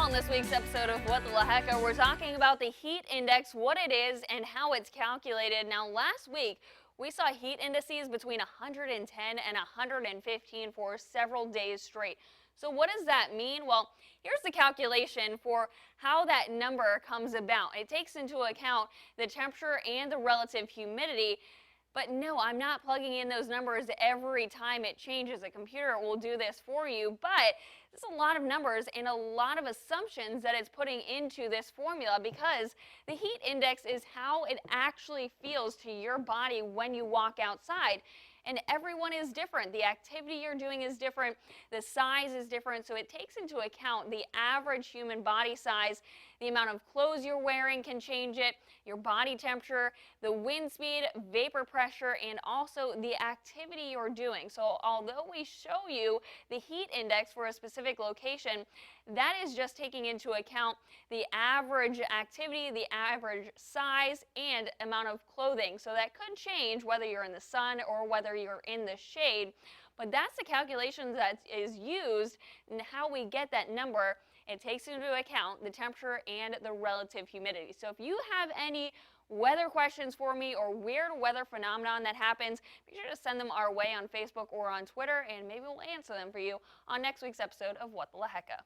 on this week's episode of What the Lehecka, we're talking about the heat index, what it is, and how it's calculated. Now, last week, we saw heat indices between 110 and 115 for several days straight. So what does that mean? Well, here's the calculation for how that number comes about. It takes into account the temperature and the relative humidity. But no, I'm not plugging in those numbers every time it changes. A computer will do this for you, but there's a lot of numbers and a lot of assumptions that it's putting into this formula because the heat index is how it actually feels to your body when you walk outside. And everyone is different. The activity you're doing is different. The size is different. So it takes into account the average human body size. The amount of clothes you're wearing can change it, your body temperature, the wind speed, vapor pressure, and also the activity you're doing. So although we show you the heat index for a specific location, that is just taking into account the average activity, the average size, and amount of clothing. So that could change whether you're in the sun or whether you're in the shade. But that's the calculation that is used and how we get that number. It takes into account the temperature and the relative humidity. So if you have any weather questions for me or weird weather phenomenon that happens, be sure to send them our way on Facebook or on Twitter, and maybe we'll answer them for you on next week's episode of What the Lehecka.